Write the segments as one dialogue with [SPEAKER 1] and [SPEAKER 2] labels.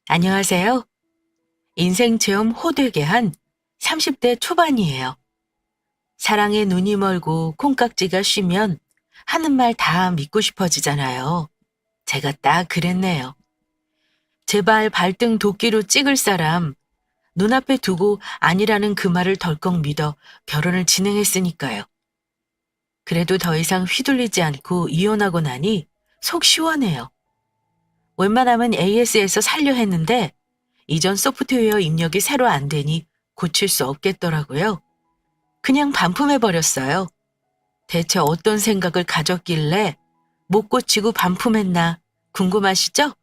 [SPEAKER 1] 안녕하세요. 인생 체험 호되게 한 30대 초반이에요. 사랑에 눈이 멀고 콩깍지가 쉬면 하는 말 다 믿고 싶어지잖아요. 제가 딱 그랬네요. 제발 발등 도끼로 찍을 사람 눈앞에 두고 아니라는 그 말을 덜컥 믿어 결혼을 진행했으니까요. 그래도 더 이상 휘둘리지 않고 이혼하고 나니 속 시원해요. 웬만하면 AS에서 살려 했는데 이전 소프트웨어 입력이 새로 안 되니 고칠 수 없겠더라고요. 그냥 반품해버렸어요. 대체 어떤 생각을 가졌길래 못 고치고 반품했나 궁금하시죠?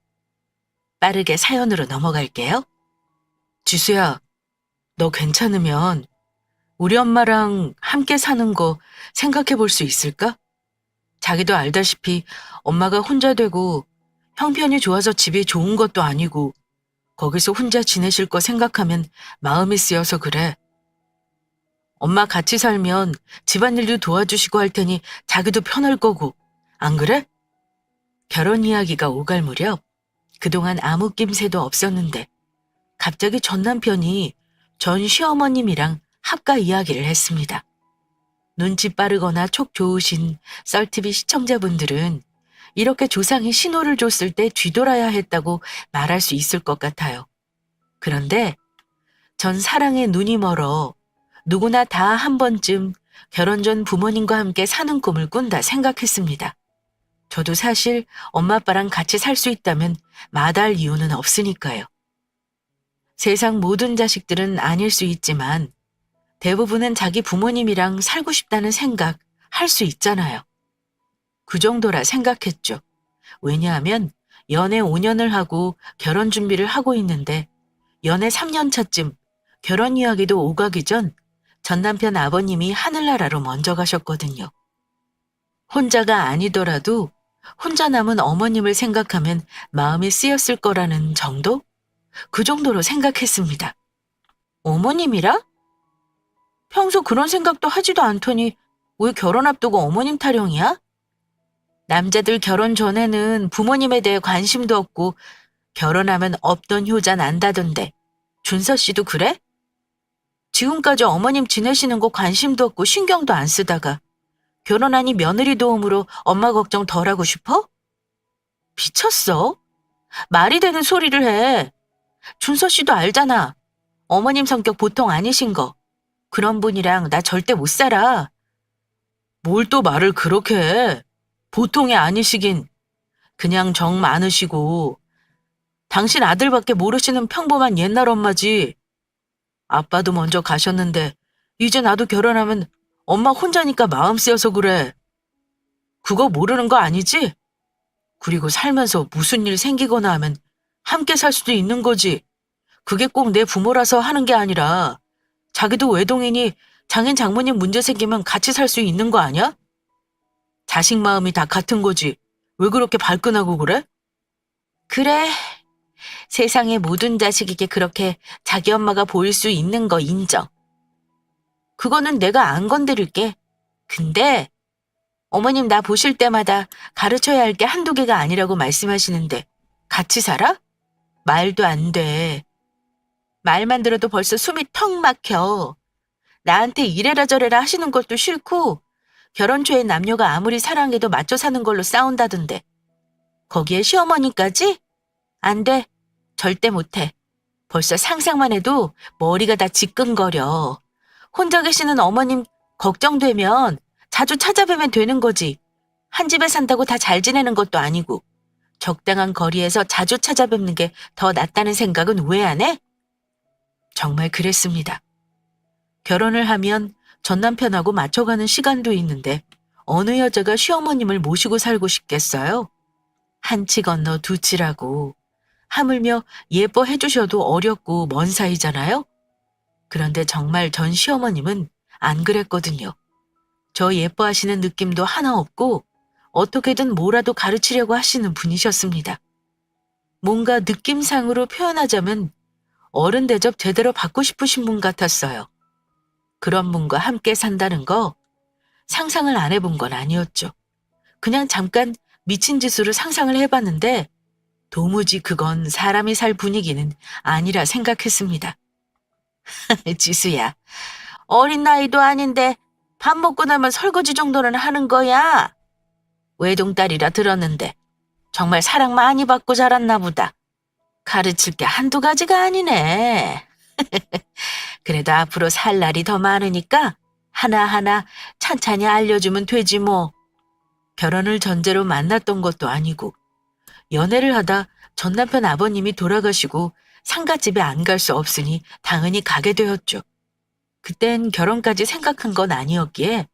[SPEAKER 1] 빠르게 사연으로 넘어갈게요. 지수야, 너 괜찮으면 우리 엄마랑 함께 사는 거 생각해 볼 수 있을까? 자기도 알다시피 엄마가 혼자 되고 형편이 좋아서 집이 좋은 것도 아니고 거기서 혼자 지내실 거 생각하면 마음이 쓰여서 그래. 엄마 같이 살면 집안일도 도와주시고 할 테니 자기도 편할 거고, 안 그래? 결혼 이야기가 오갈 무렵 그동안 아무 낌새도 없었는데 갑자기 전 남편이 전 시어머님이랑 합가 이야기를 했습니다. 눈치 빠르거나 촉 좋으신 썰TV 시청자분들은 이렇게 조상이 신호를 줬을 때 뒤돌아야 했다고 말할 수 있을 것 같아요. 그런데 전 사랑에 눈이 멀어 누구나 다 한 번쯤 결혼 전 부모님과 함께 사는 꿈을 꾼다 생각했습니다. 저도 사실 엄마 아빠랑 같이 살 수 있다면 마다할 이유는 없으니까요. 세상 모든 자식들은 아닐 수 있지만 대부분은 자기 부모님이랑 살고 싶다는 생각 할 수 있잖아요. 그 정도라 생각했죠. 왜냐하면 연애 5년을 하고 결혼 준비를 하고 있는데 연애 3년 차쯤 결혼 이야기도 오가기 전 남편 아버님이 하늘나라로 먼저 가셨거든요. 혼자가 아니더라도 혼자 남은 어머님을 생각하면 마음이 쓰였을 거라는 정도? 그 정도로 생각했습니다. 어머님이라? 평소 그런 생각도 하지도 않더니 왜 결혼 앞두고 어머님 타령이야? 남자들 결혼 전에는 부모님에 대해 관심도 없고 결혼하면 없던 효자 난다던데 준서 씨도 그래? 지금까지 어머님 지내시는 거 관심도 없고 신경도 안 쓰다가 결혼하니 며느리 도움으로 엄마 걱정 덜 하고 싶어? 미쳤어? 말이 되는 소리를 해. 준서 씨도 알잖아. 어머님 성격 보통 아니신 거. 그런 분이랑 나 절대 못 살아. 뭘 또 말을 그렇게 해. 보통이 아니시긴. 그냥 정 많으시고. 당신 아들밖에 모르시는 평범한 옛날 엄마지. 아빠도 먼저 가셨는데 이제 나도 결혼하면 엄마 혼자니까 마음 쓰여서 그래. 그거 모르는 거 아니지? 그리고 살면서 무슨 일 생기거나 하면 함께 살 수도 있는 거지. 그게 꼭 내 부모라서 하는 게 아니라 자기도 외동이니 장인 장모님 문제 생기면 같이 살 수 있는 거 아니야? 자식 마음이 다 같은 거지. 왜 그렇게 발끈하고 그래? 그래. 세상의 모든 자식에게 그렇게 자기 엄마가 보일 수 있는 거 인정. 그거는 내가 안 건드릴게. 근데 어머님 나 보실 때마다 가르쳐야 할 게 한두 개가 아니라고 말씀하시는데 같이 살아? 말도 안 돼. 말만 들어도 벌써 숨이 턱 막혀. 나한테 이래라 저래라 하시는 것도 싫고 결혼 초에 남녀가 아무리 사랑해도 맞춰 사는 걸로 싸운다던데. 거기에 시어머니까지? 안 돼. 절대 못해. 벌써 상상만 해도 머리가 다 지끈거려. 혼자 계시는 어머님 걱정되면 자주 찾아뵈면 되는 거지. 한 집에 산다고 다 잘 지내는 것도 아니고 적당한 거리에서 자주 찾아뵙는 게 더 낫다는 생각은 왜 안 해? 정말 그랬습니다. 결혼을 하면 전 남편하고 맞춰가는 시간도 있는데 어느 여자가 시어머님을 모시고 살고 싶겠어요? 한치 건너 두치라고. 하물며 예뻐해 주셔도 어렵고 먼 사이잖아요? 그런데 정말 전 시어머님은 안 그랬거든요. 저 예뻐하시는 느낌도 하나 없고 어떻게든 뭐라도 가르치려고 하시는 분이셨습니다. 뭔가 느낌상으로 표현하자면 어른 대접 제대로 받고 싶으신 분 같았어요. 그런 분과 함께 산다는 거 상상을 안 해본 건 아니었죠. 그냥 잠깐 미친 짓으로 상상을 해봤는데 도무지 그건 사람이 살 분위기는 아니라 생각했습니다. 지수야, 어린 나이도 아닌데 밥 먹고 나면 설거지 정도는 하는 거야. 외동딸이라 들었는데 정말 사랑 많이 받고 자랐나 보다. 가르칠 게 한두 가지가 아니네. 그래도 앞으로 살 날이 더 많으니까 하나하나 찬찬히 알려주면 되지 뭐. 결혼을 전제로 만났던 것도 아니고 연애를 하다 전 남편 아버님이 돌아가시고 상갓집에 안 갈 수 없으니 당연히 가게 되었죠. 그땐 결혼까지 생각한 건 아니었기에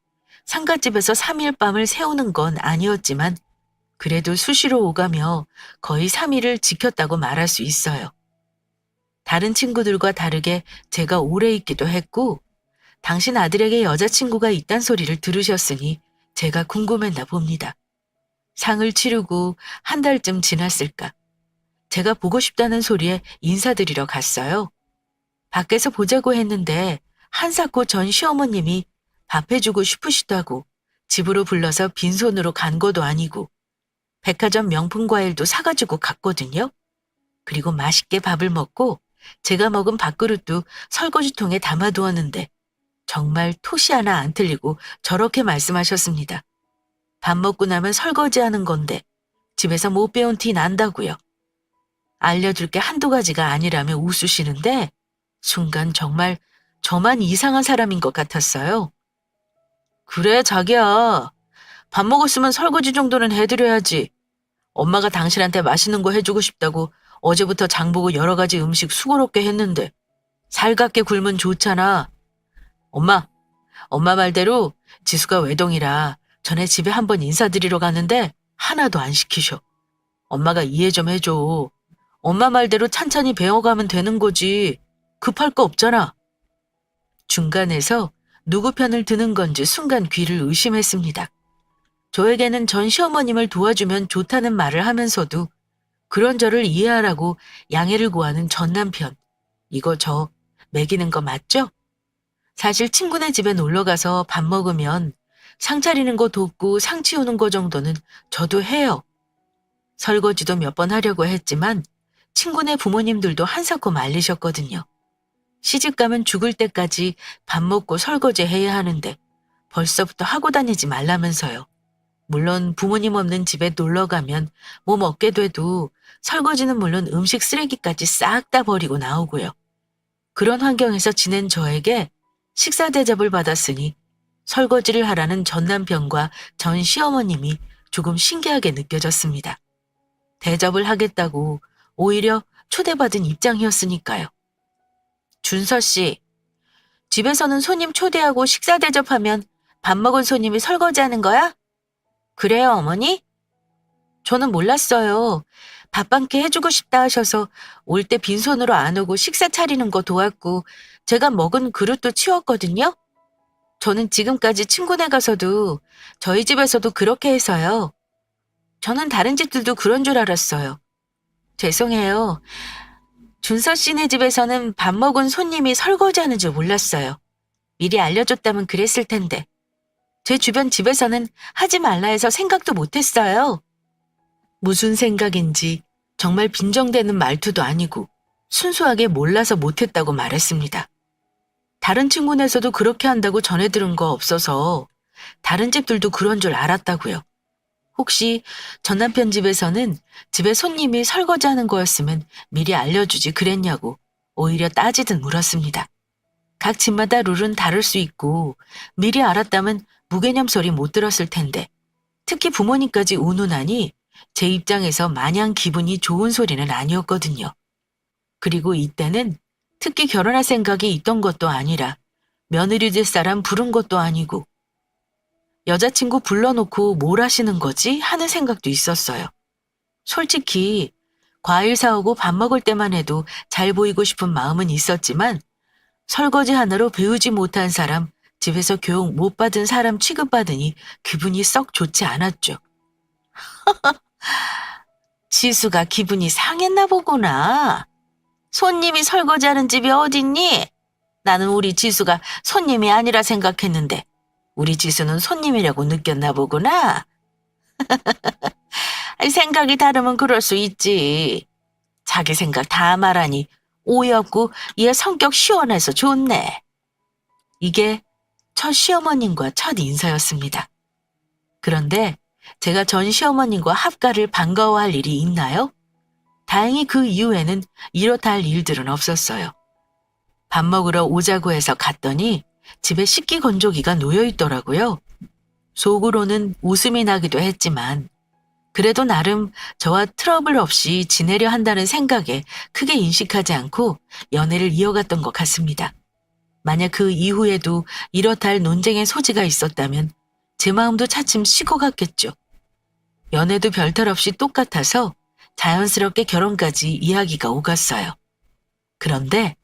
[SPEAKER 1] 상갓집에서 3일 밤을 새우는 건 아니었지만 그래도 수시로 오가며 거의 3일을 지켰다고 말할 수 있어요. 다른 친구들과 다르게 제가 오래 있기도 했고 당신 아들에게 여자친구가 있단 소리를 들으셨으니 제가 궁금했나 봅니다. 상을 치르고 한 달쯤 지났을까. 제가 보고 싶다는 소리에 인사드리러 갔어요. 밖에서 보자고 했는데 한사코 전 시어머님이 밥 해주고 싶으시다고 집으로 불러서 빈손으로 간 것도 아니고 백화점 명품 과일도 사가지고 갔거든요. 그리고 맛있게 밥을 먹고 제가 먹은 밥그릇도 설거지통에 담아두었는데 정말 토시 하나 안 틀리고 저렇게 말씀하셨습니다. 밥 먹고 나면 설거지하는 건데 집에서 못 배운 티 난다고요. 알려줄 게 한두 가지가 아니라며 웃으시는데 순간 정말 저만 이상한 사람인 것 같았어요. 그래 자기야. 밥 먹었으면 설거지 정도는 해드려야지. 엄마가 당신한테 맛있는 거 해주고 싶다고 어제부터 장보고 여러 가지 음식 수고롭게 했는데 살갑게 굴면 좋잖아. 엄마 말대로 지수가 외동이라 전에 집에 한번 인사드리러 갔는데 하나도 안 시키셔. 엄마가 이해 좀 해줘. 엄마 말대로 찬찬히 배워가면 되는 거지. 급할 거 없잖아. 중간에서 누구 편을 드는 건지 순간 귀를 의심했습니다. 저에게는 전 시어머님을 도와주면 좋다는 말을 하면서도 그런 저를 이해하라고 양해를 구하는 전 남편. 이거 저 매기는 거 맞죠? 사실 친구네 집에 놀러가서 밥 먹으면 상 차리는 거 돕고 상 치우는 거 정도는 저도 해요. 설거지도 몇 번 하려고 했지만 친구네 부모님들도 한사코 말리셨거든요. 시집가면 죽을 때까지 밥 먹고 설거지 해야 하는데 벌써부터 하고 다니지 말라면서요. 물론 부모님 없는 집에 놀러 가면 뭐 먹게 돼도 설거지는 물론 음식 쓰레기까지 싹 다 버리고 나오고요. 그런 환경에서 지낸 저에게 식사 대접을 받았으니 설거지를 하라는 전 남편과 전 시어머님이 조금 신기하게 느껴졌습니다. 대접을 하겠다고 오히려 초대받은 입장이었으니까요. 준서 씨, 집에서는 손님 초대하고 식사 대접하면 밥 먹은 손님이 설거지하는 거야? 그래요, 어머니? 저는 몰랐어요. 밥 한 끼 해주고 싶다 하셔서 올 때 빈손으로 안 오고 식사 차리는 거 도왔고 제가 먹은 그릇도 치웠거든요. 저는 지금까지 친구네 가서도 저희 집에서도 그렇게 해서요. 저는 다른 집들도 그런 줄 알았어요. 죄송해요. 준서 씨네 집에서는 밥 먹은 손님이 설거지하는 줄 몰랐어요. 미리 알려줬다면 그랬을 텐데. 제 주변 집에서는 하지 말라 해서 생각도 못했어요. 무슨 생각인지 정말 빈정대는 말투도 아니고 순수하게 몰라서 못했다고 말했습니다. 다른 친구네에서도 그렇게 한다고 전해 들은 거 없어서 다른 집들도 그런 줄 알았다고요. 혹시 전 남편 집에서는 집에 손님이 설거지하는 거였으면 미리 알려주지 그랬냐고 오히려 따지듯 물었습니다. 각 집마다 룰은 다를 수 있고 미리 알았다면 무개념 소리 못 들었을 텐데 특히 부모님까지 운운하니 제 입장에서 마냥 기분이 좋은 소리는 아니었거든요. 그리고 이때는 특히 결혼할 생각이 있던 것도 아니라 며느리 될 사람 부른 것도 아니고 여자친구 불러놓고 뭘 하시는 거지 하는 생각도 있었어요. 솔직히 과일 사오고 밥 먹을 때만 해도 잘 보이고 싶은 마음은 있었지만 설거지 하나로 배우지 못한 사람, 집에서 교육 못 받은 사람 취급받으니 기분이 썩 좋지 않았죠. 지수가 기분이 상했나 보구나. 손님이 설거지하는 집이 어딨니? 나는 우리 지수가 손님이 아니라 생각했는데 우리 지수는 손님이라고 느꼈나 보구나. 아이, 생각이 다르면 그럴 수 있지. 자기 생각 다 말하니 오해 없고 얘 성격 시원해서 좋네. 이게 첫 시어머님과 첫 인사였습니다. 그런데 제가 전 시어머님과 합가를 반가워할 일이 있나요? 다행히 그 이후에는 이렇다 할 일들은 없었어요. 밥 먹으러 오자고 해서 갔더니 집에 식기 건조기가 놓여 있더라고요. 속으로는 웃음이 나기도 했지만 그래도 나름 저와 트러블 없이 지내려 한다는 생각에 크게 인식하지 않고 연애를 이어갔던 것 같습니다. 만약 그 이후에도 이렇다 할 논쟁의 소지가 있었다면 제 마음도 차츰 식어갔겠죠. 연애도 별탈 없이 똑같아서 자연스럽게 결혼까지 이야기가 오갔어요. 그런데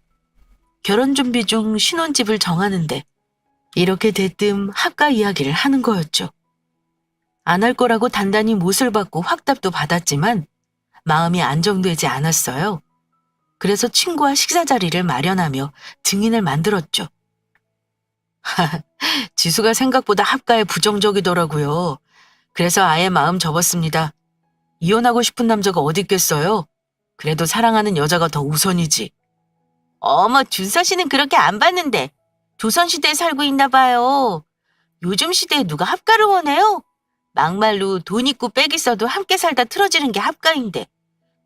[SPEAKER 1] 결혼 준비 중 신혼집을 정하는데 이렇게 대뜸 합가 이야기를 하는 거였죠. 안 할 거라고 단단히 못을 받고 확답도 받았지만 마음이 안정되지 않았어요. 그래서 친구와 식사 자리를 마련하며 증인을 만들었죠. 지수가 생각보다 합가에 부정적이더라고요. 그래서 아예 마음 접었습니다. 이혼하고 싶은 남자가 어디 있겠어요? 그래도 사랑하는 여자가 더 우선이지. 어머, 준서 씨는 그렇게 안 봤는데 조선시대에 살고 있나 봐요. 요즘 시대에 누가 합가를 원해요? 막말로 돈 있고 빽 있어도 함께 살다 틀어지는 게 합가인데.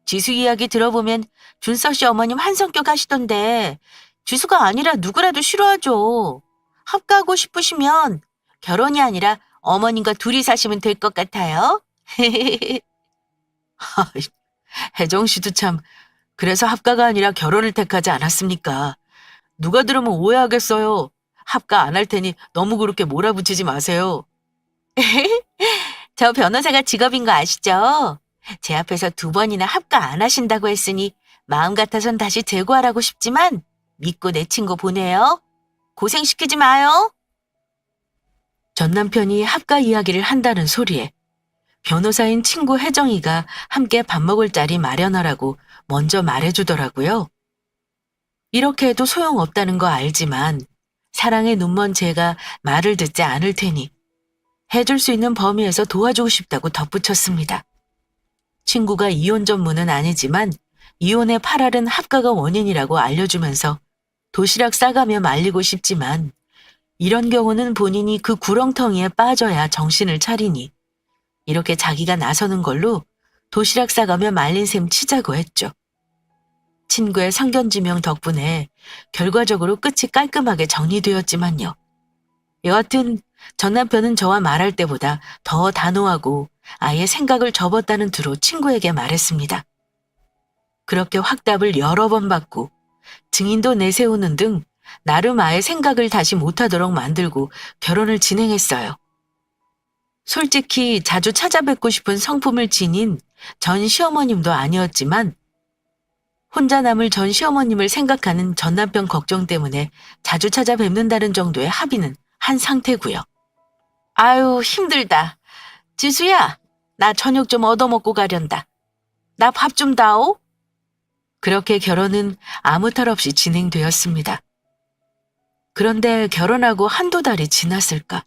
[SPEAKER 1] 지수 이야기 들어보면 준서 씨 어머님 한 성격 하시던데 지수가 아니라 누구라도 싫어하죠. 합가하고 싶으시면 결혼이 아니라 어머님과 둘이 사시면 될 것 같아요. 혜정 씨도 참, 그래서 합가가 아니라 결혼을 택하지 않았습니까? 누가 들으면 오해하겠어요. 합가 안 할 테니 너무 그렇게 몰아붙이지 마세요. 저 변호사가 직업인 거 아시죠? 제 앞에서 2번이나 합가 안 하신다고 했으니 마음 같아선 다시 재고하라고 싶지만 믿고 내 친구 보내요. 고생시키지 마요. 전 남편이 합가 이야기를 한다는 소리에 변호사인 친구 혜정이가 함께 밥 먹을 자리 마련하라고 먼저 말해주더라고요. 이렇게 해도 소용없다는 거 알지만 사랑에 눈먼 제가 말을 듣지 않을 테니 해줄 수 있는 범위에서 도와주고 싶다고 덧붙였습니다. 친구가 이혼 전문은 아니지만 이혼의 팔알은 합가가 원인이라고 알려주면서 도시락 싸가며 말리고 싶지만 이런 경우는 본인이 그 구렁텅이에 빠져야 정신을 차리니 이렇게 자기가 나서는 걸로 도시락 싸가며 말린 셈 치자고 했죠. 친구의 상견지명 덕분에 결과적으로 끝이 깔끔하게 정리되었지만요. 여하튼 전 남편은 저와 말할 때보다 더 단호하고 아예 생각을 접었다는 투로 친구에게 말했습니다. 그렇게 확답을 여러 번 받고 증인도 내세우는 등 나름 아예 생각을 다시 못하도록 만들고 결혼을 진행했어요. 솔직히 자주 찾아뵙고 싶은 성품을 지닌 전 시어머님도 아니었지만 혼자 남을 전 시어머님을 생각하는 전 남편 걱정 때문에 자주 찾아뵙는다는 정도의 합의는 한 상태고요. 아유, 힘들다. 지수야, 나 저녁 좀 얻어먹고 가련다. 나 밥 좀 다오. 그렇게 결혼은 아무 탈 없이 진행되었습니다. 그런데 결혼하고 한두 달이 지났을까?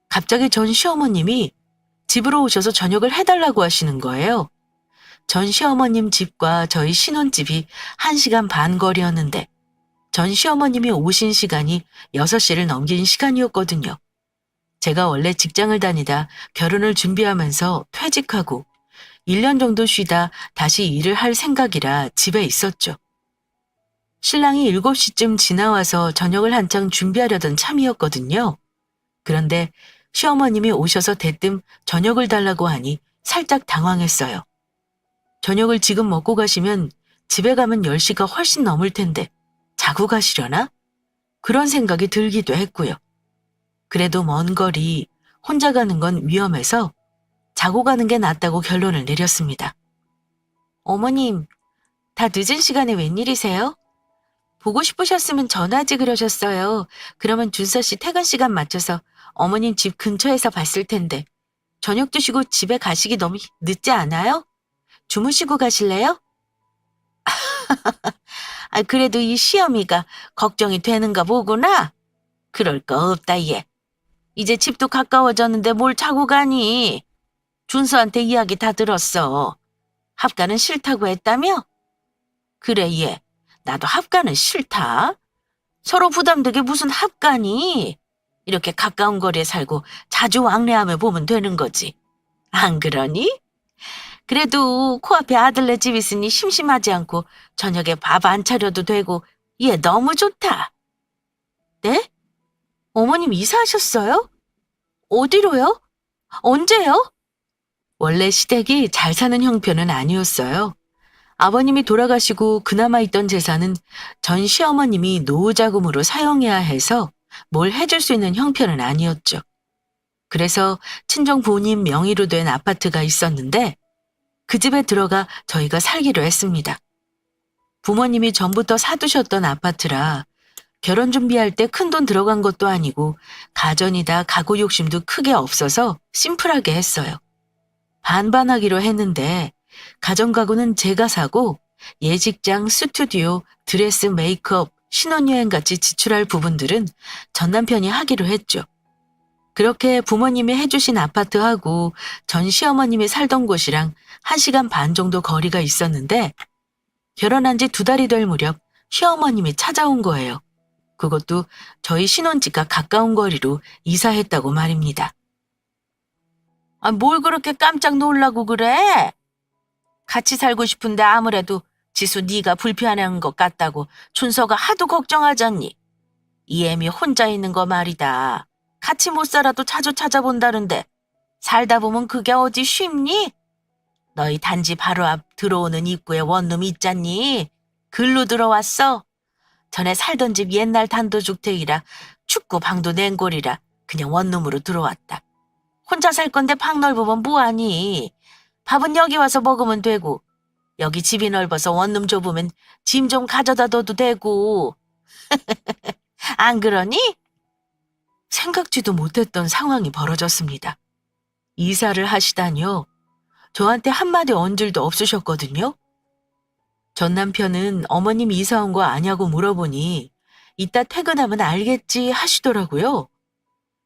[SPEAKER 1] 갑자기 전 시어머님이 집으로 오셔서 저녁을 해달라고 하시는 거예요. 전 시어머님 집과 저희 신혼집이 1시간 반 거리였는데 전 시어머님이 오신 시간이 6시를 넘긴 시간이었거든요. 제가 원래 직장을 다니다 결혼을 준비하면서 퇴직하고 1년 정도 쉬다 다시 일을 할 생각이라 집에 있었죠. 신랑이 7시쯤 지나와서 저녁을 한창 준비하려던 참이었거든요. 그런데 시어머님이 오셔서 대뜸 저녁을 달라고 하니 살짝 당황했어요. 저녁을 지금 먹고 가시면 집에 가면 10시가 훨씬 넘을 텐데 자고 가시려나? 그런 생각이 들기도 했고요. 그래도 먼 거리 혼자 가는 건 위험해서 자고 가는 게 낫다고 결론을 내렸습니다. 어머님, 다 늦은 시간에 웬일이세요? 보고 싶으셨으면 전화하지 그러셨어요. 그러면 준서 씨 퇴근 시간 맞춰서 어머님 집 근처에서 봤을 텐데 저녁 드시고 집에 가시기 너무 늦지 않아요? 주무시고 가실래요? 아, 그래도 이 시어미가 걱정이 되는가 보구나. 그럴 거 없다 얘. 이제 집도 가까워졌는데 뭘 자고 가니? 준서한테 이야기 다 들었어. 합가는 싫다고 했다며? 그래, 얘. 나도 합가는 싫다. 서로 부담되게 무슨 합가니? 이렇게 가까운 거리에 살고 자주 왕래하며 보면 되는 거지. 안 그러니? 그래도 코앞에 아들네 집 있으니 심심하지 않고 저녁에 밥 안 차려도 되고 얘 너무 좋다. 네? 어머님 이사하셨어요? 어디로요? 언제요? 원래 시댁이 잘 사는 형편은 아니었어요. 아버님이 돌아가시고 그나마 있던 재산은 전 시어머님이 노후자금으로 사용해야 해서 뭘 해줄 수 있는 형편은 아니었죠. 그래서 친정 부모님 명의로 된 아파트가 있었는데 그 집에 들어가 저희가 살기로 했습니다. 부모님이 전부터 사두셨던 아파트라 결혼 준비할 때 큰돈 들어간 것도 아니고 가전이다 가구 욕심도 크게 없어서 심플하게 했어요. 반반하기로 했는데 가전가구는 제가 사고 예식장, 스튜디오, 드레스, 메이크업, 신혼여행 같이 지출할 부분들은 전 남편이 하기로 했죠. 그렇게 부모님이 해주신 아파트하고 전 시어머님이 살던 곳이랑 1시간 반 정도 거리가 있었는데 결혼한 지 2달이 될 무렵 시어머님이 찾아온 거예요. 그것도 저희 신혼집과 가까운 거리로 이사했다고 말입니다. 아, 뭘 그렇게 깜짝 놀라고 그래? 같이 살고 싶은데 아무래도 지수 네가 불편한 것 같다고 준서가 하도 걱정하잖니. 이 애미 혼자 있는 거 말이다. 같이 못 살아도 자주 찾아본다는데 살다 보면 그게 어디 쉽니? 너희 단지 바로 앞 들어오는 입구에 원룸 있잖니. 글로 들어왔어. 전에 살던 집 옛날 단독주택이라 춥고 방도 냉골이라 그냥 원룸으로 들어왔다. 혼자 살 건데 방 넓으면 뭐하니? 밥은 여기 와서 먹으면 되고 여기 집이 넓어서 원룸 좁으면 짐 좀 가져다 둬도 되고. 안 그러니? 생각지도 못했던 상황이 벌어졌습니다. 이사를 하시다니요. 저한테 한마디 언질도 없으셨거든요. 전 남편은 어머님 이사 온 거 아냐고 물어보니 이따 퇴근하면 알겠지 하시더라고요.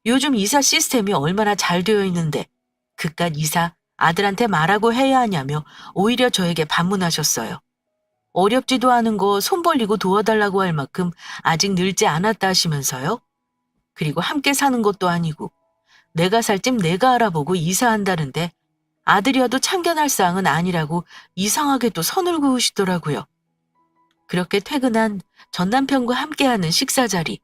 [SPEAKER 1] 요즘 이사 시스템이 얼마나 잘 되어 있는데 그깟 이사 아들한테 말하고 해야 하냐며 오히려 저에게 반문하셨어요. 어렵지도 않은 거 손 벌리고 도와달라고 할 만큼 아직 늙지 않았다 하시면서요. 그리고 함께 사는 것도 아니고 내가 살 집 내가 알아보고 이사한다는데 아들이어도 참견할 사항은 아니라고 이상하게 또 선을 그으시더라고요. 그렇게 퇴근한 전 남편과 함께하는 식사 자리.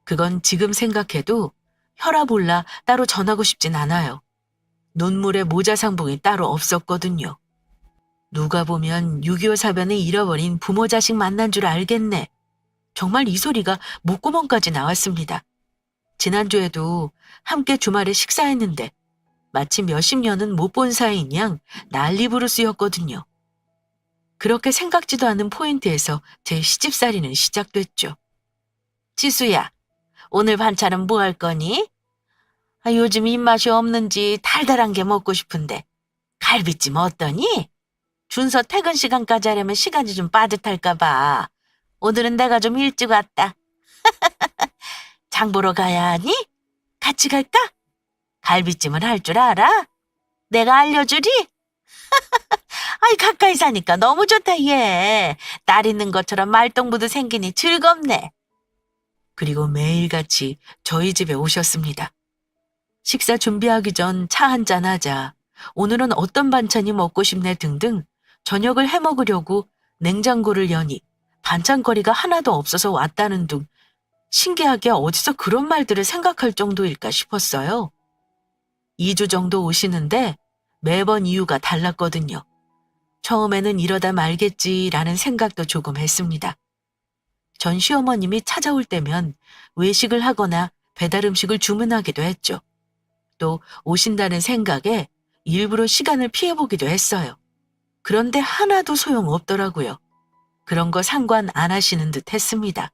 [SPEAKER 1] 그건 지금 생각해도 혈압 올라 따로 전하고 싶진 않아요. 눈물에 모자 상봉이 따로 없었거든요. 누가 보면 6.25 사변에 잃어버린 부모 자식 만난 줄 알겠네. 정말 이 소리가 목구멍까지 나왔습니다. 지난주에도 함께 주말에 식사했는데 마치 몇십 년은 못 본 사이인 양 난리부르스였거든요. 그렇게 생각지도 않은 포인트에서 제 시집살이는 시작됐죠. 지수야, 오늘 반찬은 뭐 할 거니? 아, 요즘 입맛이 없는지 달달한 게 먹고 싶은데 갈비찜 어떠니? 준서 퇴근 시간까지 하려면 시간이 좀 빠듯할까 봐. 오늘은 내가 좀 일찍 왔다. 장 보러 가야 하니? 같이 갈까? 갈비찜을 할 줄 알아? 내가 알려주리? 아이, 가까이 사니까 너무 좋다, 얘. 딸 있는 것처럼 말동무도 생기니 즐겁네. 그리고 매일같이 저희 집에 오셨습니다. 식사 준비하기 전 차 한잔 하자. 오늘은 어떤 반찬이 먹고 싶네 등등 저녁을 해먹으려고 냉장고를 여니 반찬거리가 하나도 없어서 왔다는 둥 신기하게 어디서 그런 말들을 생각할 정도일까 싶었어요. 2주 정도 오시는데 매번 이유가 달랐거든요. 처음에는 이러다 말겠지라는 생각도 조금 했습니다. 전 시어머님이 찾아올 때면 외식을 하거나 배달 음식을 주문하기도 했죠. 또 오신다는 생각에 일부러 시간을 피해보기도 했어요. 그런데 하나도 소용없더라고요. 그런 거 상관 안 하시는 듯 했습니다.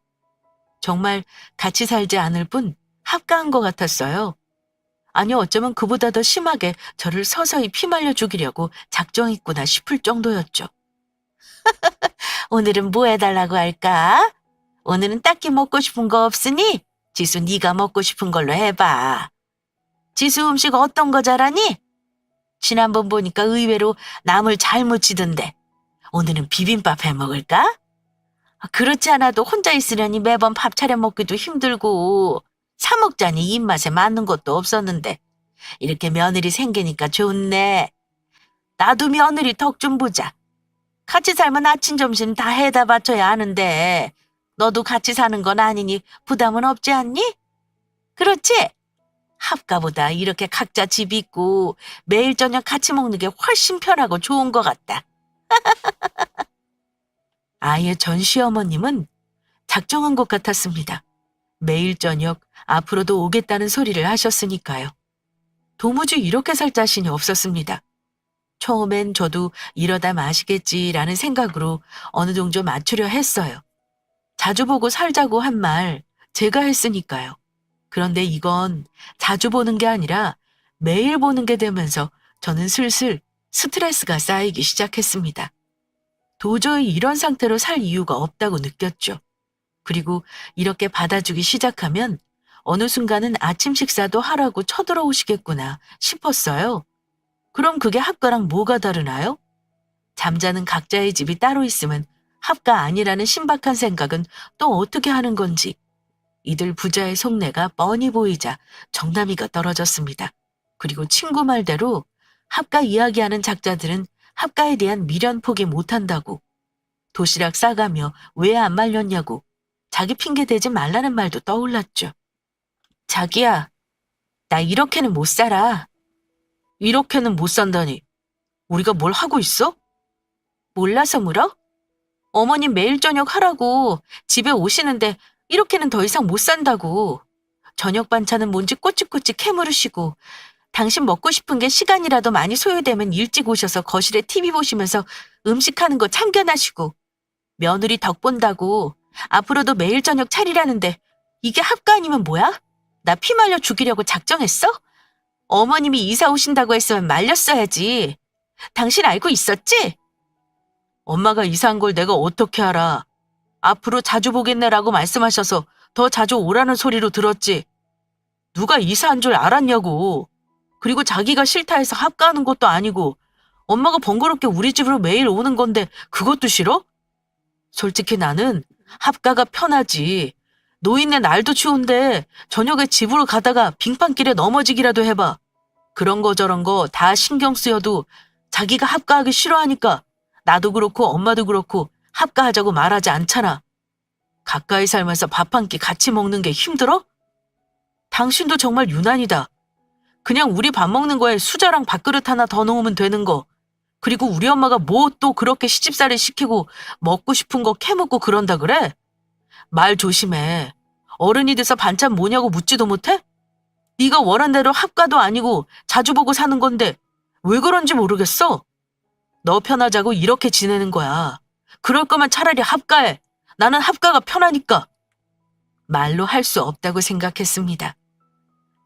[SPEAKER 1] 정말 같이 살지 않을 뿐 합가한 것 같았어요. 아니 어쩌면 그보다 더 심하게 저를 서서히 피말려 죽이려고 작정했구나 싶을 정도였죠. 오늘은 뭐 해달라고 할까? 오늘은 딱히 먹고 싶은 거 없으니 지수 네가 먹고 싶은 걸로 해봐. 지수 음식 어떤 거 잘하니? 지난번 보니까 의외로 나물 잘 무치던데. 오늘은 비빔밥 해 먹을까? 그렇지 않아도 혼자 있으려니 매번 밥 차려 먹기도 힘들고 사 먹자니 입맛에 맞는 것도 없었는데 이렇게 며느리 생기니까 좋네. 나도 며느리 덕 좀 보자. 같이 살면 아침 점심 다 해다 바쳐야 하는데 너도 같이 사는 건 아니니 부담은 없지 않니? 그렇지? 합가보다 이렇게 각자 집 있고 매일 저녁 같이 먹는 게 훨씬 편하고 좋은 것 같다. 아예 전 시어머님은 작정한 것 같았습니다. 매일 저녁 앞으로도 오겠다는 소리를 하셨으니까요. 도무지 이렇게 살 자신이 없었습니다. 처음엔 저도 이러다 마시겠지라는 생각으로 어느 정도 맞추려 했어요. 자주 보고 살자고 한 말 제가 했으니까요. 그런데 이건 자주 보는 게 아니라 매일 보는 게 되면서 저는 슬슬 스트레스가 쌓이기 시작했습니다. 도저히 이런 상태로 살 이유가 없다고 느꼈죠. 그리고 이렇게 받아주기 시작하면 어느 순간은 아침 식사도 하라고 쳐들어오시겠구나 싶었어요. 그럼 그게 합가랑 뭐가 다르나요? 잠자는 각자의 집이 따로 있으면 합가 아니라는 신박한 생각은 또 어떻게 하는 건지. 이들 부자의 속내가 뻔히 보이자 정남이가 떨어졌습니다. 그리고 친구 말대로 합가 이야기하는 작자들은 합가에 대한 미련 포기 못한다고. 도시락 싸가며 왜 안 말렸냐고. 자기 핑계 대지 말라는 말도 떠올랐죠. 자기야, 나 이렇게는 못 살아. 이렇게는 못 산다니. 우리가 뭘 하고 있어? 몰라서 물어? 어머님 매일 저녁 하라고 집에 오시는데 이렇게는 더 이상 못 산다고. 저녁 반찬은 뭔지 꼬치꼬치 캐물으시고 당신 먹고 싶은 게 시간이라도 많이 소요되면 일찍 오셔서 거실에 TV 보시면서 음식하는 거 참견하시고 며느리 덕 본다고 앞으로도 매일 저녁 차리라는데 이게 합가 아니면 뭐야? 나 피 말려 죽이려고 작정했어? 어머님이 이사 오신다고 했으면 말렸어야지. 당신 알고 있었지? 엄마가 이사한 걸 내가 어떻게 알아? 앞으로 자주 보겠네라고 말씀하셔서 더 자주 오라는 소리로 들었지. 누가 이사한 줄 알았냐고. 그리고 자기가 싫다 해서 합가하는 것도 아니고 엄마가 번거롭게 우리 집으로 매일 오는 건데 그것도 싫어? 솔직히 나는 합가가 편하지. 노인네 날도 추운데 저녁에 집으로 가다가 빙판길에 넘어지기라도 해봐. 그런 거 저런 거 다 신경 쓰여도 자기가 합가하기 싫어하니까 나도 그렇고 엄마도 그렇고 합가하자고 말하지 않잖아. 가까이 살면서 밥 한 끼 같이 먹는 게 힘들어? 당신도 정말 유난이다. 그냥 우리 밥 먹는 거에 수저랑 밥그릇 하나 더 넣으면 되는 거. 그리고 우리 엄마가 뭐 또 그렇게 시집살이 시키고 먹고 싶은 거 캐먹고 그런다 그래? 말 조심해. 어른이 돼서 반찬 뭐냐고 묻지도 못해? 네가 원한 대로 합가도 아니고 자주 보고 사는 건데 왜 그런지 모르겠어. 너 편하자고 이렇게 지내는 거야. 그럴 거면 차라리 합가해. 나는 합가가 편하니까. 말로 할 수 없다고 생각했습니다.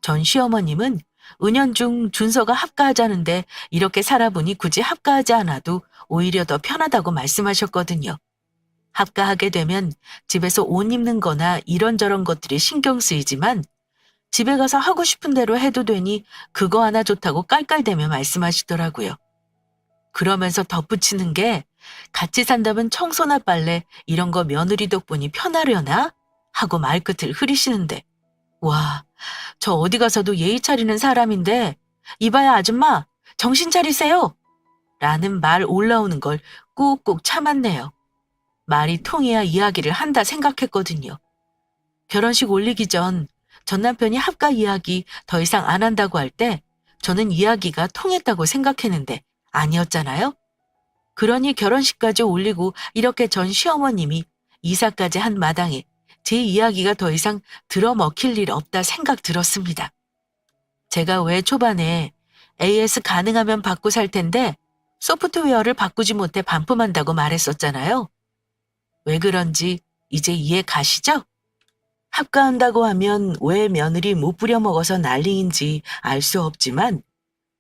[SPEAKER 1] 전 시어머님은 은연중 준서가 합가하자는데 이렇게 살아보니 굳이 합가하지 않아도 오히려 더 편하다고 말씀하셨거든요. 합가하게 되면 집에서 옷 입는 거나 이런저런 것들이 신경 쓰이지만 집에 가서 하고 싶은 대로 해도 되니 그거 하나 좋다고 깔깔대며 말씀하시더라고요. 그러면서 덧붙이는 게 같이 산다면 청소나 빨래 이런 거 며느리 덕분이 편하려나? 하고 말끝을 흐리시는데 와, 저 어디 가서도 예의 차리는 사람인데 이봐야 아줌마 정신 차리세요. 라는 말 올라오는 걸 꾹꾹 참았네요. 말이 통해야 이야기를 한다 생각했거든요. 결혼식 올리기 전 남편이 합가 이야기 더 이상 안 한다고 할 때 저는 이야기가 통했다고 생각했는데 아니었잖아요. 그러니 결혼식까지 올리고 이렇게 전 시어머님이 이사까지 한 마당에 제 이야기가 더 이상 들어먹힐 일 없다 생각 들었습니다. 제가 왜 초반에 AS 가능하면 받고 살 텐데 소프트웨어를 바꾸지 못해 반품한다고 말했었잖아요. 왜 그런지 이제 이해 가시죠? 합가한다고 하면 왜 며느리 못 부려먹어서 난리인지 알 수 없지만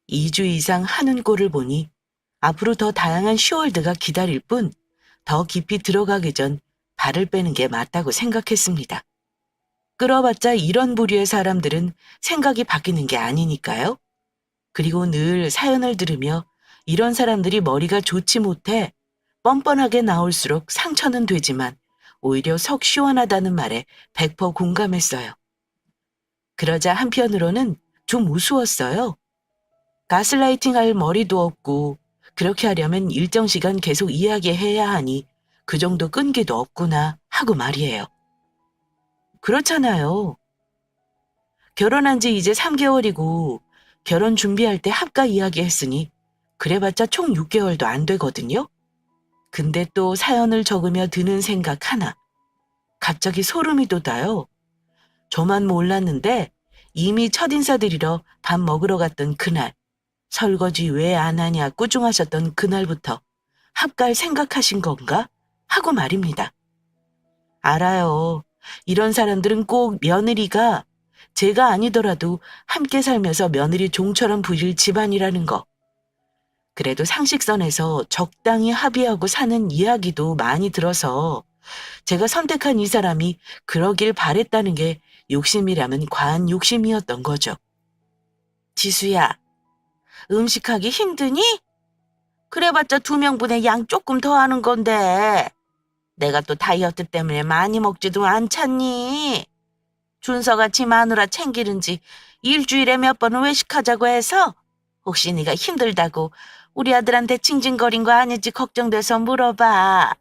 [SPEAKER 1] 2주 이상 하는 꼴을 보니 앞으로 더 다양한 쇼월드가 기다릴 뿐 더 깊이 들어가기 전 발을 빼는 게 맞다고 생각했습니다. 끌어봤자 이런 부류의 사람들은 생각이 바뀌는 게 아니니까요. 그리고 늘 사연을 들으며 이런 사람들이 머리가 좋지 못해 뻔뻔하게 나올수록 상처는 되지만 오히려 속 시원하다는 말에 100% 공감했어요. 그러자 한편으로는 좀 우스웠어요. 가스라이팅 할 머리도 없고 그렇게 하려면 일정 시간 계속 이야기해야 하니 그 정도 끈기도 없구나 하고 말이에요. 그렇잖아요. 결혼한 지 이제 3개월이고 결혼 준비할 때 합가 이야기했으니 그래봤자 총 6개월도 안 되거든요. 근데 또 사연을 적으며 드는 생각 하나. 갑자기 소름이 돋아요. 저만 몰랐는데 이미 첫인사 드리러 밥 먹으러 갔던 그날, 설거지 왜 안 하냐 꾸중하셨던 그날부터 합갈 생각하신 건가? 하고 말입니다. 알아요. 이런 사람들은 꼭 며느리가 제가 아니더라도 함께 살면서 며느리 종처럼 부릴 집안이라는 거. 그래도 상식선에서 적당히 합의하고 사는 이야기도 많이 들어서 제가 선택한 이 사람이 그러길 바랬다는 게 욕심이라면 과한 욕심이었던 거죠. 지수야, 음식하기 힘드니? 그래봤자 2명분의 양 조금 더 하는 건데. 내가 또 다이어트 때문에 많이 먹지도 않잖니. 준서같이 마누라 챙기는지 일주일에 몇 번은 외식하자고 해서 혹시 네가 힘들다고 우리 아들한테 징징거린 거 아니지 걱정돼서 물어봐.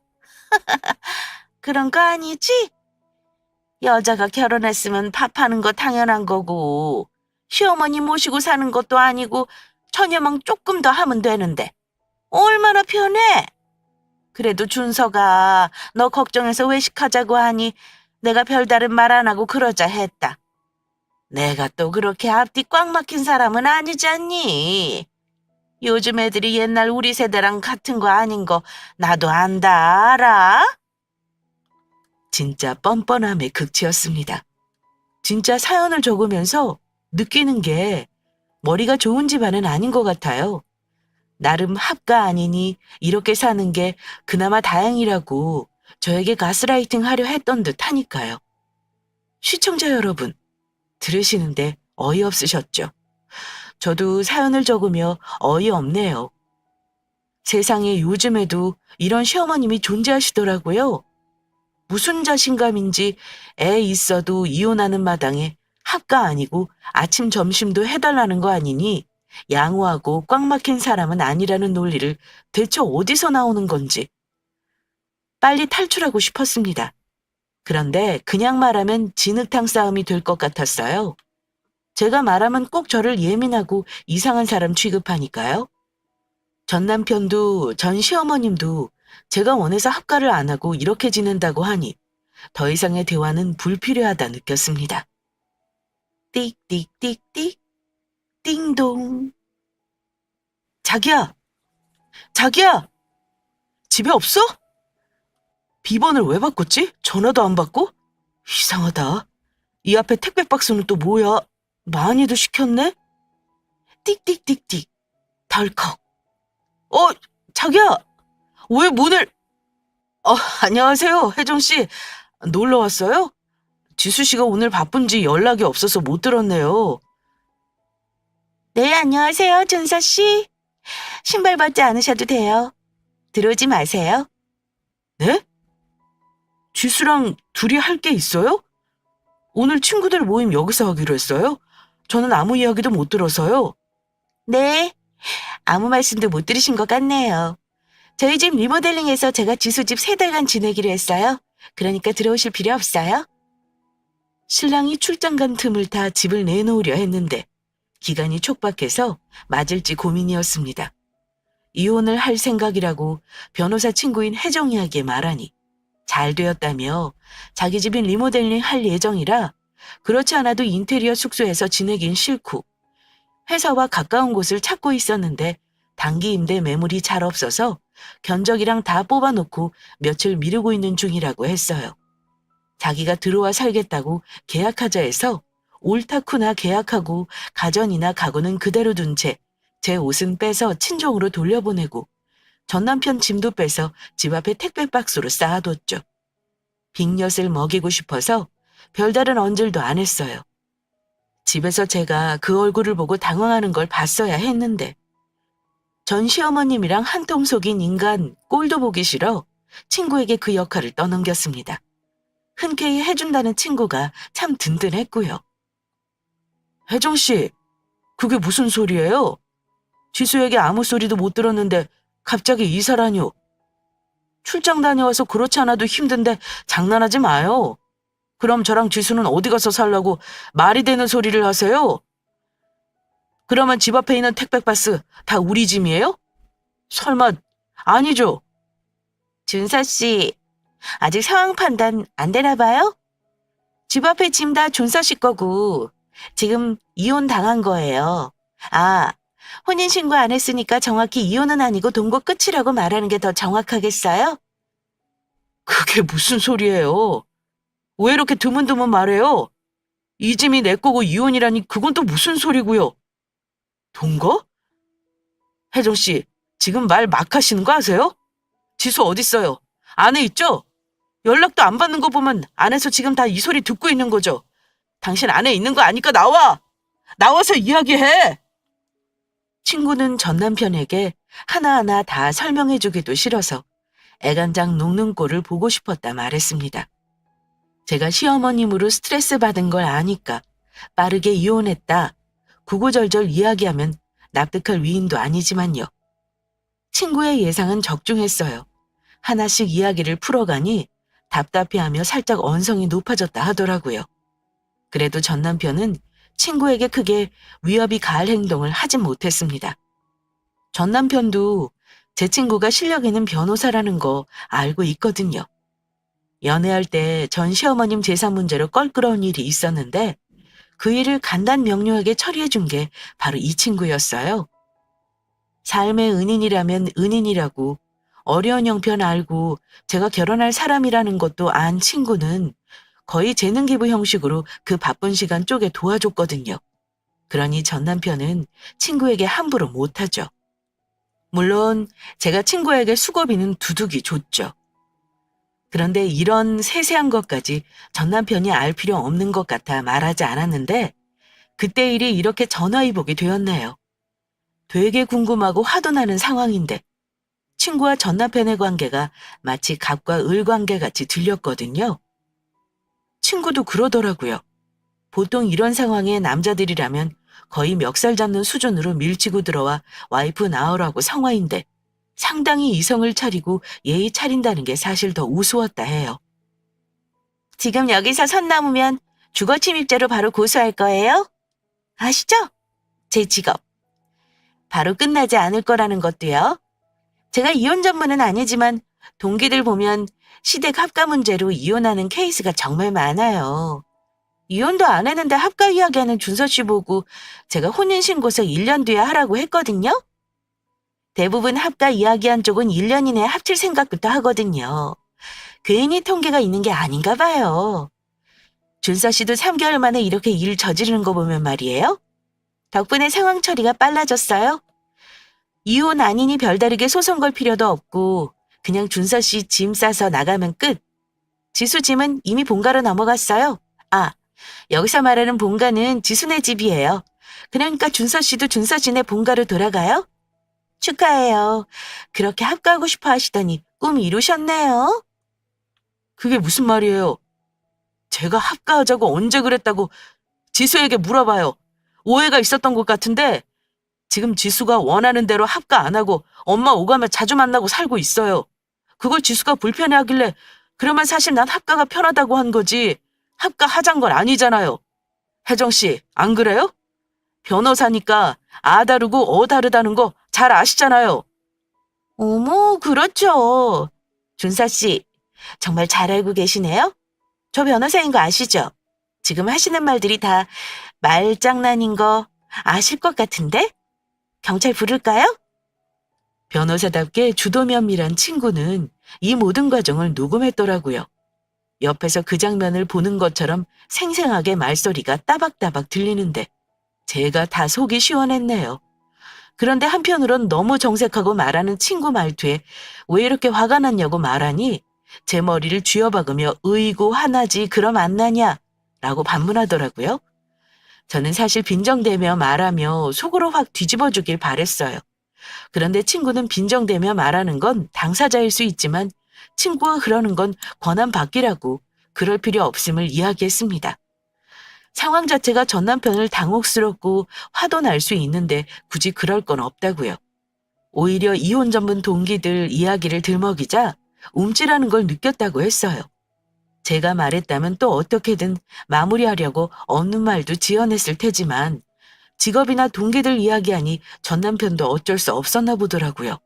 [SPEAKER 1] 그런 거 아니지? 여자가 결혼했으면 밥하는 거 당연한 거고 시어머니 모시고 사는 것도 아니고 처녀망 조금 더 하면 되는데 얼마나 편해? 그래도 준서가 너 걱정해서 외식하자고 하니 내가 별다른 말 안 하고 그러자 했다. 내가 또 그렇게 앞뒤 꽉 막힌 사람은 아니지 않니? 요즘 애들이 옛날 우리 세대랑 같은 거 아닌 거 나도 안다 알아? 진짜 뻔뻔함의 극치였습니다. 진짜 사연을 적으면서 느끼는 게 머리가 좋은 집안은 아닌 것 같아요. 나름 합가 아니니 이렇게 사는 게 그나마 다행이라고 저에게 가스라이팅 하려 했던 듯 하니까요. 시청자 여러분, 들으시는데 어이없으셨죠? 저도 사연을 적으며 어이없네요. 세상에 요즘에도 이런 시어머님이 존재하시더라고요. 무슨 자신감인지 애 있어도 이혼하는 마당에 합가 아니고 아침 점심도 해달라는 거 아니니 양호하고 꽉 막힌 사람은 아니라는 논리를 대체 어디서 나오는 건지 빨리 탈출하고 싶었습니다. 그런데 그냥 말하면 진흙탕 싸움이 될 것 같았어요. 제가 말하면 꼭 저를 예민하고 이상한 사람 취급하니까요. 전 남편도 전 시어머님도 제가 원해서 합가를 안 하고 이렇게 지낸다고 하니 더 이상의 대화는 불필요하다 느꼈습니다. 띡띡띡띡 띵동. 자기야, 자기야, 집에 없어? 비번을 왜 바꿨지? 전화도 안 받고? 이상하다. 이 앞에 택배 박스는 또 뭐야? 많이도 시켰네? 띡띡띡띡. 덜컥. 자기야, 왜 문을... 안녕하세요, 혜정 씨. 놀러 왔어요? 지수 씨가 오늘 바쁜지 연락이 없어서 못 들었네요. 네, 안녕하세요, 준서 씨. 신발 벗지 않으셔도 돼요. 들어오지 마세요. 네? 지수랑 둘이 할 게 있어요? 오늘 친구들 모임 여기서 하기로 했어요? 저는 아무 이야기도 못 들어서요. 네, 아무 말씀도 못 들으신 것 같네요. 저희 집 리모델링해서 제가 지수 집 3달간 지내기로 했어요. 그러니까 들어오실 필요 없어요. 신랑이 출장 간 틈을 타 집을 내놓으려 했는데 기간이 촉박해서 맞을지 고민이었습니다. 이혼을 할 생각이라고 변호사 친구인 혜정이에게 말하니 잘 되었다며 자기 집인 리모델링 할 예정이라 그렇지 않아도 인테리어 숙소에서 지내긴 싫고 회사와 가까운 곳을 찾고 있었는데 단기 임대 매물이 잘 없어서 견적이랑 다 뽑아놓고 며칠 미루고 있는 중이라고 했어요. 자기가 들어와 살겠다고 계약하자 해서 옳다쿠나 계약하고 가전이나 가구는 그대로 둔 채 제 옷은 빼서 친정으로 돌려보내고 전 남편 짐도 빼서 집 앞에 택배 박스로 쌓아뒀죠. 빅엿을 먹이고 싶어서 별다른 언질도 안 했어요. 집에서 제가 그 얼굴을 보고 당황하는 걸 봤어야 했는데 전 시어머님이랑 한통 속인 인간 꼴도 보기 싫어 친구에게 그 역할을 떠넘겼습니다. 흔쾌히 해준다는 친구가 참 든든했고요. 혜정 씨, 그게 무슨 소리예요? 지수에게 아무 소리도 못 들었는데 갑자기 이사라뇨. 출장 다녀와서 그렇지 않아도 힘든데 장난하지 마요. 그럼 저랑 지수는 어디 가서 살라고 말이 되는 소리를 하세요? 그러면 집 앞에 있는 택배박스 다 우리 짐이에요? 설마 아니죠? 준서 씨, 아직 상황 판단 안 되나 봐요? 집 앞에 짐 다 준서 씨 거고 지금 이혼 당한 거예요. 아, 혼인신고 안 했으니까 정확히 이혼은 아니고 동거 끝이라고 말하는 게 더 정확하겠어요? 그게 무슨 소리예요? 왜 이렇게 드문드문 말해요? 이 짐이 내 거고 이혼이라니 그건 또 무슨 소리고요? 동거? 혜정 씨, 지금 말 막 하시는 거 아세요? 지수 어딨어요? 안에 있죠? 연락도 안 받는 거 보면 안에서 지금 다 이 소리 듣고 있는 거죠? 당신 안에 있는 거 아니까 나와! 나와서 이야기해! 친구는 전 남편에게 하나하나 다 설명해주기도 싫어서 애간장 녹는 꼴을 보고 싶었다 말했습니다. 제가 시어머님으로 스트레스 받은 걸 아니까 빠르게 이혼했다. 구구절절 이야기하면 납득할 위인도 아니지만요. 친구의 예상은 적중했어요. 하나씩 이야기를 풀어가니 답답해하며 살짝 언성이 높아졌다 하더라고요. 그래도 전 남편은 친구에게 크게 위협이 가할 행동을 하진 못했습니다. 전 남편도 제 친구가 실력 있는 변호사라는 거 알고 있거든요. 연애할 때 전 시어머님 재산 문제로 껄끄러운 일이 있었는데 그 일을 간단명료하게 처리해 준 게 바로 이 친구였어요. 삶의 은인이라면 은인이라고 어려운 형편 알고 제가 결혼할 사람이라는 것도 안 친구는 거의 재능 기부 형식으로 그 바쁜 시간 쪼개 도와줬거든요. 그러니 전 남편은 친구에게 함부로 못하죠. 물론 제가 친구에게 수고비는 두둑이 줬죠. 그런데 이런 세세한 것까지 전 남편이 알 필요 없는 것 같아 말하지 않았는데 그때 일이 이렇게 전화위복이 되었네요. 되게 궁금하고 화도 나는 상황인데 친구와 전 남편의 관계가 마치 갑과 을 관계같이 들렸거든요. 친구도 그러더라고요. 보통 이런 상황에 남자들이라면 거의 멱살 잡는 수준으로 밀치고 들어와 와이프 나으라고 성화인데 상당히 이성을 차리고 예의 차린다는 게 사실 더 우스웠다 해요. 지금 여기서 선 넘으면 주거침입죄로 바로 고소할 거예요? 아시죠? 제 직업. 바로 끝나지 않을 거라는 것도요. 제가 이혼 전문은 아니지만 동기들 보면 시댁 합가 문제로 이혼하는 케이스가 정말 많아요. 이혼도 안 했는데 합가 이야기하는 준서 씨 보고 제가 혼인신고서 1년 뒤에 하라고 했거든요. 대부분 합가 이야기한 쪽은 1년 이내에 합칠 생각부터 하거든요. 괜히 통계가 있는 게 아닌가 봐요. 준서 씨도 3개월 만에 이렇게 일 저지르는 거 보면 말이에요. 덕분에 상황 처리가 빨라졌어요. 이혼 아니니 별다르게 소송 걸 필요도 없고 그냥 준서 씨 짐 싸서 나가면 끝. 지수 짐은 이미 본가로 넘어갔어요. 아, 여기서 말하는 본가는 지수네 집이에요. 그러니까 준서 씨도 준서 씨네 본가로 돌아가요. 축하해요. 그렇게 합가하고 싶어 하시더니 꿈 이루셨네요. 그게 무슨 말이에요? 제가 합가하자고 언제 그랬다고 지수에게 물어봐요. 오해가 있었던 것 같은데 지금 지수가 원하는 대로 합가 안 하고 엄마 오가며 자주 만나고 살고 있어요. 그걸 지수가 불편해하길래 그러면 사실 난 합가가 편하다고 한 거지 합가하잔 건 아니잖아요. 혜정 씨, 안 그래요? 변호사니까 아 다르고 어 다르다는 거 잘 아시잖아요. 어머, 그렇죠. 준서 씨, 정말 잘 알고 계시네요. 저 변호사인 거 아시죠? 지금 하시는 말들이 다 말장난인 거 아실 것 같은데? 경찰 부를까요? 변호사답게 주도면밀한 친구는 이 모든 과정을 녹음했더라고요. 옆에서 그 장면을 보는 것처럼 생생하게 말소리가 따박따박 들리는데 제가 다 속이 시원했네요. 그런데 한편으론 너무 정색하고 말하는 친구 말투에 왜 이렇게 화가 났냐고 말하니 제 머리를 쥐어박으며 으이구 화나지 그럼 안 나냐 라고 반문하더라고요. 저는 사실 빈정대며 말하며 속으로 확 뒤집어주길 바랬어요. 그런데 친구는 빈정대며 말하는 건 당사자일 수 있지만 친구가 그러는 건 권한받기라고 그럴 필요 없음을 이야기했습니다. 상황 자체가 전 남편을 당혹스럽고 화도 날 수 있는데 굳이 그럴 건 없다고요. 오히려 이혼 전문 동기들 이야기를 들먹이자 움찔하는 걸 느꼈다고 했어요. 제가 말했다면 또 어떻게든 마무리하려고 없는 말도 지어냈을 테지만 직업이나 동기들 이야기하니 전 남편도 어쩔 수 없었나 보더라고요.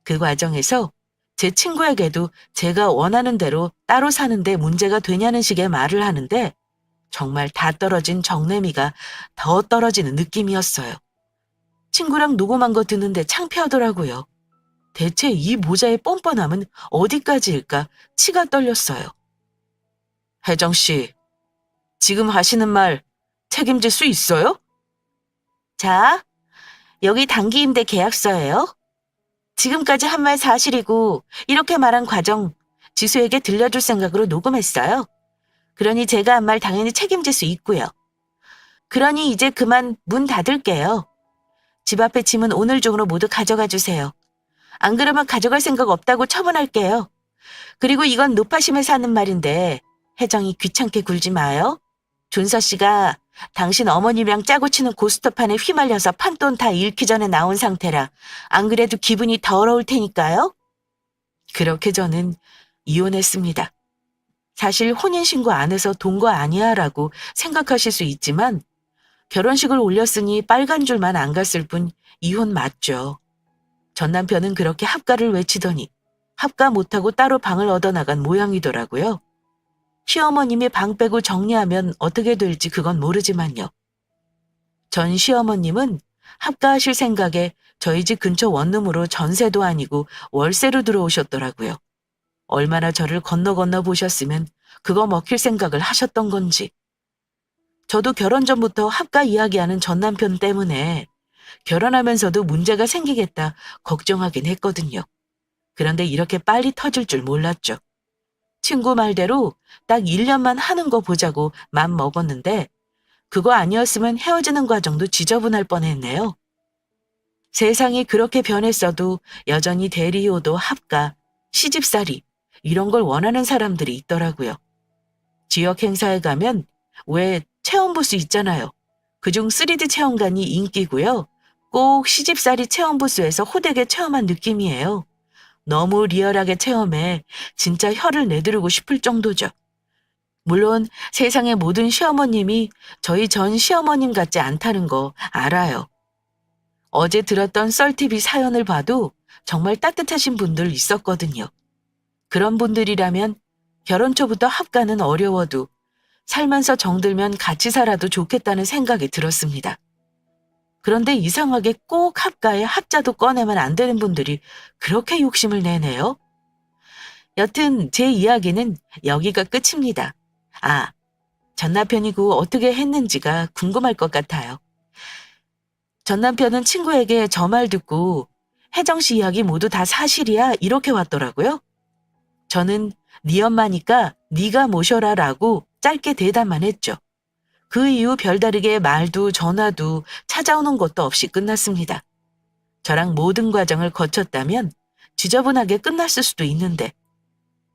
[SPEAKER 1] 그 과정에서 제 친구에게도 제가 원하는 대로 따로 사는데 문제가 되냐는 식의 말을 하는데 정말 다 떨어진 정내미가 더 떨어지는 느낌이었어요. 친구랑 녹음한 거 듣는데 창피하더라고요. 대체 이 모자의 뻔뻔함은 어디까지일까 치가 떨렸어요. 혜정 씨, 지금 하시는 말 책임질 수 있어요? 자, 여기 단기 임대 계약서예요. 지금까지 한 말 사실이고 이렇게 말한 과정 지수에게 들려줄 생각으로 녹음했어요. 그러니 제가 한 말 당연히 책임질 수 있고요. 그러니 이제 그만 문 닫을게요. 집 앞에 짐은 오늘 중으로 모두 가져가 주세요. 안 그러면 가져갈 생각 없다고 처분할게요. 그리고 이건 노파심에서 하는 말인데 혜정이 귀찮게 굴지 마요. 존서 씨가 당신 어머님이랑 짜고 치는 고스톱판에 휘말려서 판돈 다 잃기 전에 나온 상태라 안 그래도 기분이 더러울 테니까요. 그렇게 저는 이혼했습니다. 사실 혼인신고 안 해서 돈 거 아니야 라고 생각하실 수 있지만 결혼식을 올렸으니 빨간 줄만 안 갔을 뿐 이혼 맞죠. 전 남편은 그렇게 합가를 외치더니 합가 못하고 따로 방을 얻어나간 모양이더라고요. 시어머님이 방 빼고 정리하면 어떻게 될지 그건 모르지만요. 전 시어머님은 합가하실 생각에 저희 집 근처 원룸으로 전세도 아니고 월세로 들어오셨더라고요. 얼마나 저를 건너 보셨으면 그거 먹힐 생각을 하셨던 건지. 저도 결혼 전부터 합가 이야기하는 전 남편 때문에 결혼하면서도 문제가 생기겠다 걱정하긴 했거든요. 그런데 이렇게 빨리 터질 줄 몰랐죠. 친구 말대로 딱 1년만 하는 거 보자고 맘 먹었는데 그거 아니었으면 헤어지는 과정도 지저분할 뻔했네요. 세상이 그렇게 변했어도 여전히 대리효도 합가, 시집살이 이런 걸 원하는 사람들이 있더라고요. 지역 행사에 가면 왜 체험부스 있잖아요. 그중 3D 체험관이 인기고요. 꼭 시집살이 체험부스에서 호되게 체험한 느낌이에요. 너무 리얼하게 체험해 진짜 혀를 내두르고 싶을 정도죠. 물론 세상의 모든 시어머님이 저희 전 시어머님 같지 않다는 거 알아요. 어제 들었던 썰TV 사연을 봐도 정말 따뜻하신 분들 있었거든요. 그런 분들이라면 결혼 초부터 합가는 어려워도 살면서 정들면 같이 살아도 좋겠다는 생각이 들었습니다. 그런데 이상하게 꼭 합가에 합자도 꺼내면 안 되는 분들이 그렇게 욕심을 내네요. 여튼 제 이야기는 여기가 끝입니다. 아, 전 남편이고 어떻게 했는지가 궁금할 것 같아요. 전 남편은 친구에게 저 말 듣고 혜정 씨 이야기 모두 다 사실이야 이렇게 왔더라고요. 저는 네 엄마니까 네가 모셔라라고 짧게 대답만 했죠. 그 이후 별다르게 말도 전화도 찾아오는 것도 없이 끝났습니다. 저랑 모든 과정을 거쳤다면 지저분하게 끝났을 수도 있는데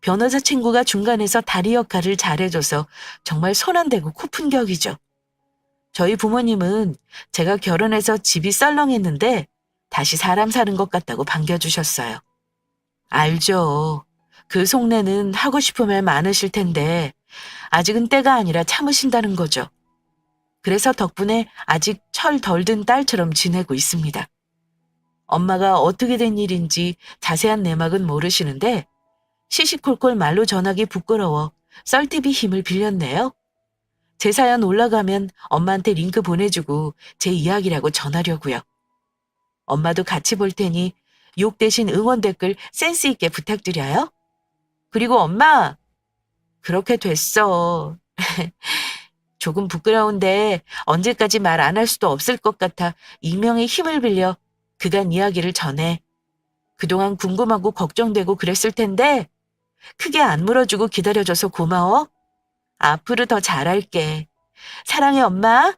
[SPEAKER 1] 변호사 친구가 중간에서 다리 역할을 잘해줘서 정말 손 안 대고 코푼 격이죠. 저희 부모님은 제가 결혼해서 집이 썰렁했는데 다시 사람 사는 것 같다고 반겨주셨어요. 알죠. 그 속내는 하고 싶은 말 많으실 텐데 아직은 때가 아니라 참으신다는 거죠. 그래서 덕분에 아직 철 덜 든 딸처럼 지내고 있습니다. 엄마가 어떻게 된 일인지 자세한 내막은 모르시는데 시시콜콜 말로 전하기 부끄러워 썰TV 힘을 빌렸네요. 제 사연 올라가면 엄마한테 링크 보내주고 제 이야기라고 전하려고요. 엄마도 같이 볼 테니 욕 대신 응원 댓글 센스 있게 부탁드려요. 그리고 엄마, 그렇게 됐어. 조금 부끄러운데 언제까지 말 안 할 수도 없을 것 같아 익명의 힘을 빌려 그간 이야기를 전해. 그동안 궁금하고 걱정되고 그랬을 텐데 크게 안 물어주고 기다려줘서 고마워. 앞으로 더 잘할게. 사랑해, 엄마.